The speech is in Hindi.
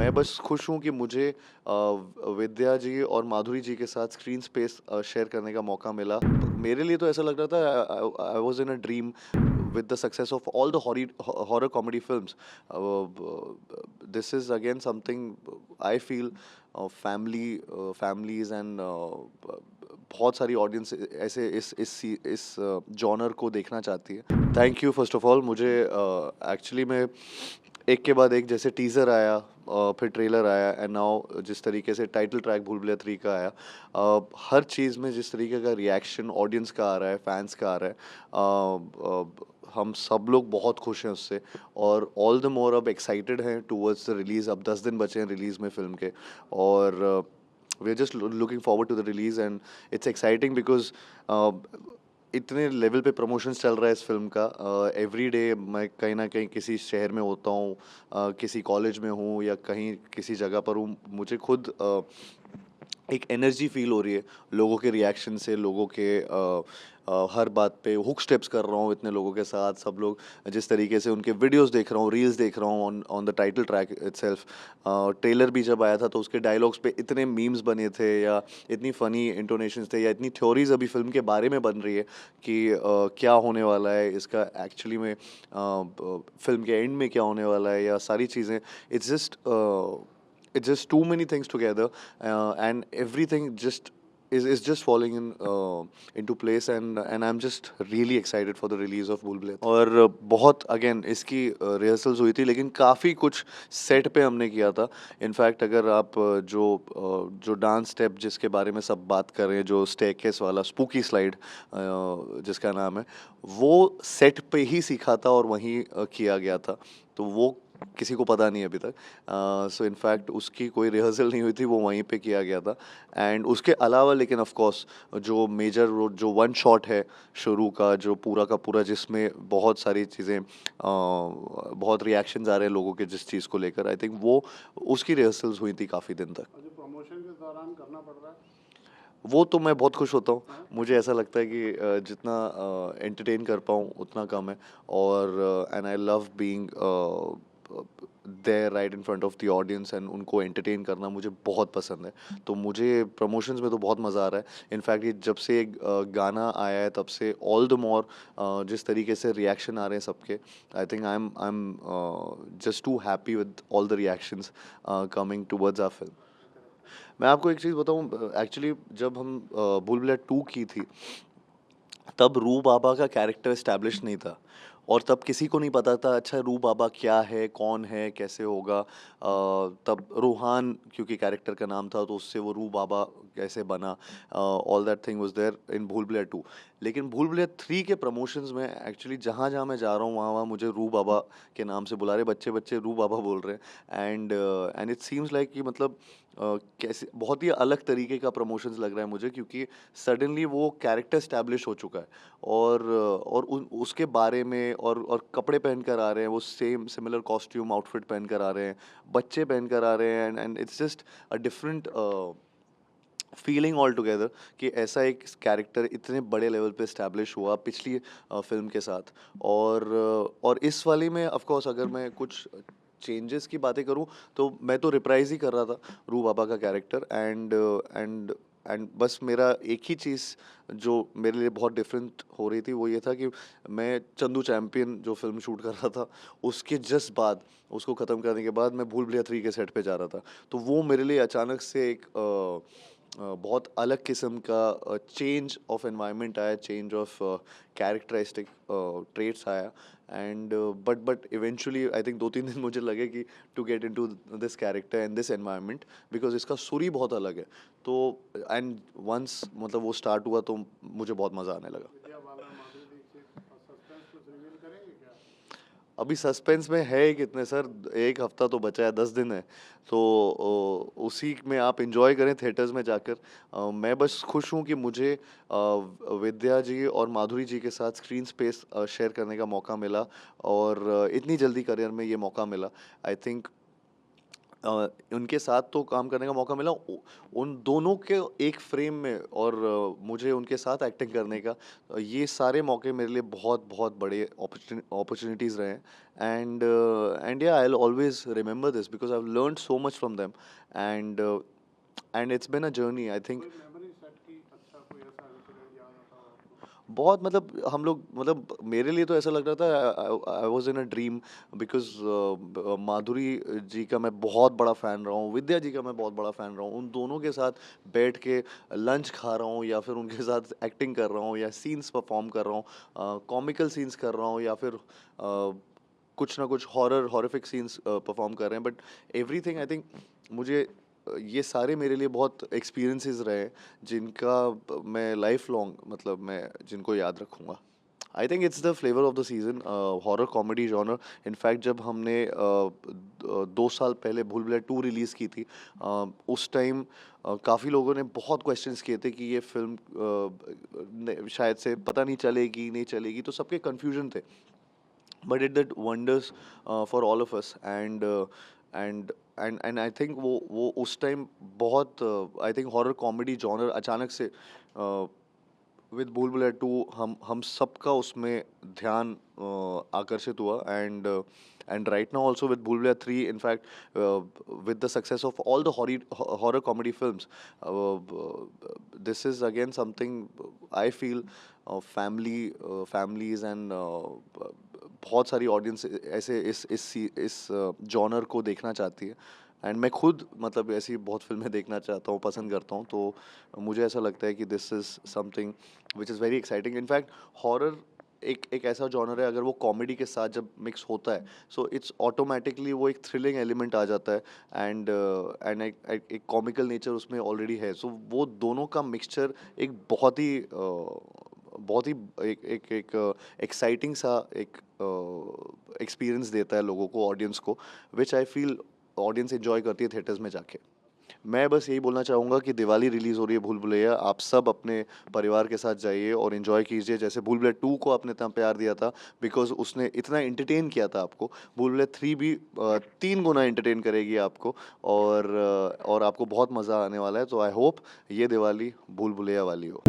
मैं बस खुश हूँ कि मुझे विद्या जी और माधुरी जी के साथ स्क्रीन स्पेस शेयर करने का मौका मिला। मेरे लिए तो ऐसा लग रहा था I was in a dream with the success of all the horror comedy films. This is again something I feel families and बहुत सारी ऑडियंस ऐसे इस जॉनर को देखना चाहती है। Thank you first of all. मुझे एक्चुअली में एक के बाद एक जैसे टीज़र आया, फिर ट्रेलर आया एंड नाउ जिस तरीके से टाइटल ट्रैक भूल भुलैया 3 का आया, हर चीज़ में जिस तरीके का रिएक्शन ऑडियंस का आ रहा है, फैंस का आ रहा है, हम सब लोग बहुत खुश हैं उससे और ऑल द मोर अब एक्साइटेड हैं टूवर्ड्स द रिलीज़। अब 10 दिन बचे हैं रिलीज़ में फ़िल्म के और we are just looking forward to the release and it's exciting because इतने लेवल पे प्रमोशंस चल रहा है इस फ़िल्म का। एवरी डे मैं कहीं न कहीं किसी शहर में होता हूँ, किसी कॉलेज में हूँ या कहीं किसी जगह पर हूँ। मुझे खुद एक एनर्जी फ़ील हो रही है लोगों के रिएक्शन से, लोगों के हर बात पे हुक स्टेप्स कर रहा हूँ इतने लोगों के साथ। सब लोग जिस तरीके से उनके वीडियोज़ देख रहा हूँ, रील्स देख रहा हूँ on on the title track itself. Trailer भी जब आया था तो उसके डायलॉग्स पे इतने मीम्स बने थे या इतनी फ़नी इंटोनेशंस थे या इतनी थ्योरीज़ अभी फ़िल्म के बारे में बन रही है कि क्या होने वाला है इसका एक्चुअली में, फ़िल्म के एंड में क्या होने वाला है या सारी चीज़ें। It's just too many things together, and everything just is just falling into place, and I'm just really excited for the release of Bhool Bhulaiya और बहुत अगेन इसकी रिहर्सल्स हुई थी लेकिन काफ़ी कुछ सेट पे हमने किया था। इनफैक्ट अगर आप जो डांस स्टेप जिसके बारे में सब बात कर रहे हैं, जो स्टेयरकेस वाला स्पूकी स्लाइड जिसका नाम है, वो सेट पे ही सीखा था और वहीं किया गया था। तो वो किसी को पता नहीं है अभी तक। सो इनफैक्ट उसकी कोई रिहर्सल नहीं हुई थी, वो वहीं पे किया गया था। एंड उसके अलावा लेकिन ऑफ कोर्स जो मेजर रोड जो वन शॉट है शुरू का, जो पूरा का पूरा जिसमें बहुत सारी चीज़ें, बहुत रिएक्शंस आ रहे हैं लोगों के जिस चीज़ को लेकर, आई थिंक वो उसकी रिहर्सल्स हुई थी काफ़ी दिन तक। और जो प्रमोशन के दौरान करना पड़ रहा है। वो तो मैं बहुत खुश होता हूँ। हाँ। मुझे ऐसा लगता है कि जितना एंटरटेन कर पाऊँ उतना कम है और and I love being there right in front of the audience and उनको एंटरटेन करना मुझे बहुत पसंद है। तो मुझे प्रमोशंस में तो बहुत मज़ा आ रहा है। इनफैक्ट ये जब से गाना आया है तब से ऑल द मोर जिस तरीके से रिएक्शन आ रहे हैं सबके, I think I am just too happy with all the reactions coming towards our film. मैं आपको एक चीज़ बताऊँ, एक्चुअली जब हम भूल भुलैया 2 की थी, तब रू बाबा का कैरेक्टर एस्टैब्लिश नहीं था और तब किसी को नहीं पता था अच्छा रू बाबा क्या है, कौन है, कैसे होगा। तब रूहान क्योंकि कैरेक्टर का नाम था तो उससे वो रू बाबा कैसे बना, all that thing was there in Bhool Bhulaiyaa 2। लेकिन भूल भुलैया 3 के प्रमोशंस में एक्चुअली जहाँ जहाँ मैं जा रहा हूँ वहाँ वहाँ मुझे रू बाबा के नाम से बुला रहे, बच्चे बच्चे रू बाबा बोल रहे हैं। एंड इट सीम्स लाइक कि मतलब कैसे बहुत ही अलग तरीके का प्रमोशंस लग रहा है मुझे, क्योंकि सडनली वो कैरेक्टर एस्टैब्लिश हो चुका है और उसके बारे में और कपड़े पहन कर आ रहे हैं, वो सेम सिमिलर कॉस्ट्यूम आउटफिट पहन कर आ रहे हैं, बच्चे पहन कर आ रहे हैं and it's just a different feeling all together कि ऐसा एक कैरेक्टर इतने बड़े लेवल पे इस्टेब्लिश हुआ पिछली फिल्म के साथ। और इस वाली में ऑफ कोर्स अगर मैं कुछ चेंजेस की बातें करूं तो मैं तो रिप्राइज ही कर रहा था रू बाबा का कैरेक्टर एंड एंड बस मेरा एक ही चीज़ जो मेरे लिए बहुत डिफरेंट हो रही थी वो ये था कि मैं चंदू चैंपियन जो फिल्म शूट कर रहा था उसके जस्ट बाद, उसको ख़त्म करने के बाद मैं भूल भुलैया 3 के सेट पे जा रहा था। तो वो मेरे लिए अचानक से एक बहुत अलग किस्म का चेंज ऑफ एनवायरनमेंट आया, चेंज ऑफ कैरेक्टरिस्टिक ट्रेट्स आया and but eventually I think 2-3 दिन मुझे लगे कि to get into this character and this environment because इसका सुर ही बहुत अलग है। तो एंड वंस मतलब वो स्टार्ट हुआ तो मुझे बहुत मज़ा आने लगा। विद्या बालन, माधुरी दीक्षित और सस्पेंस कुछ रिवील करेंगे क्या? अभी सस्पेंस में है ही कितने सर, 1 हफ्ता तो बचा है, 10 दिन है। तो उसी में आप एंजॉय करें थिएटर्स में जाकर। मैं बस खुश हूँ कि मुझे विद्या जी और माधुरी जी के साथ स्क्रीन स्पेस शेयर करने का मौका मिला और इतनी जल्दी करियर में ये मौका मिला। आई थिंक उनके साथ तो काम करने का मौका मिला उन दोनों के एक फ्रेम में, और मुझे उनके साथ एक्टिंग करने का, ये सारे मौके मेरे लिए बहुत बहुत बड़े अपॉर्चुनिटीज़ रहे हैं। एंड या I will always remember this because I have learned so much from them. And and it's been a journey I think. कोई मेमोरी सेट की अच्छा कोई ऐसा इंसिडेंट याद आता हो आपको? बहुत मतलब हम लोग मतलब मेरे लिए तो ऐसा लग रहा था I was in a dream because Madhuri ji का मैं बहुत बड़ा फ़ैन रहा हूँ, विद्या जी का मैं बहुत बड़ा फ़ैन रहा हूँ। उन दोनों के साथ बैठ के लंच खा रहा हूँ, या फिर उनके साथ एक्टिंग कर रहा हूँ, या सीन्स परफॉर्म कर रहा हूँ, कॉमिकल सीन्स कर रहा हूँ, या फिर कुछ ना कुछ हॉरिफिक सीन्स परफॉर्म कर रहे हैं। बट एवरीथिंग आई थिंक मुझे ये सारे मेरे लिए बहुत एक्सपीरियंसेस रहे हैं, जिनका मैं लाइफ लॉन्ग मतलब मैं जिनको याद रखूँगा। I think it's the flavour of the season, horror comedy genre. In fact जब हमने 2 साल पहले भूल भुलैया 2 रिलीज़ की थी, उस टाइम काफ़ी लोगों ने बहुत क्वेश्चंस किए थे कि ये फ़िल्म शायद से पता नहीं चलेगी, नहीं चलेगी, तो सबके कन्फ्यूजन थे। But it did wonders for all of us. And I think वो उस टाइम बहुत I think horror comedy genre अचानक से विद भूल भुलैया 2 हम सबका उसमें ध्यान आकर्षित हुआ। And right now also with Bhool Bhulaiyaa 3 in fact with the success of all the horror comedy films, this is again something I feel families and बहुत सारी ऑडियंस ऐसे इस जॉनर को देखना चाहती है। एंड मैं खुद मतलब ऐसी बहुत फिल्में देखना चाहता हूँ, पसंद करता हूँ। तो मुझे ऐसा लगता है कि this is something which is very exciting. In fact horror एक एक ऐसा जॉनर है, अगर वो कॉमेडी के साथ जब मिक्स होता है, सो इट्स ऑटोमेटिकली वो एक थ्रिलिंग एलिमेंट आ जाता है। एंड एक कॉमिकल नेचर उसमें ऑलरेडी है। सो वो दोनों का मिक्सचर एक बहुत ही एक एक एक एक्साइटिंग सा एक एक्सपीरियंस देता है लोगों को, ऑडियंस को, विच आई फील ऑडियंस एंजॉय करती है थिएटर्स में जाके। मैं बस यही बोलना चाहूँगा कि दिवाली रिलीज़ हो रही है भूल भुलैया, आप सब अपने परिवार के साथ जाइए और एंजॉय कीजिए। जैसे भूल भुलैया 2 को आपने इतना प्यार दिया था बिकॉज़ उसने इतना एंटरटेन किया था आपको, भूल भुलैया 3 भी 3 गुना एंटरटेन करेगी आपको। और आपको बहुत मज़ा आने वाला है। तो आई होप ये दिवाली भूल भुलैया वाली हो।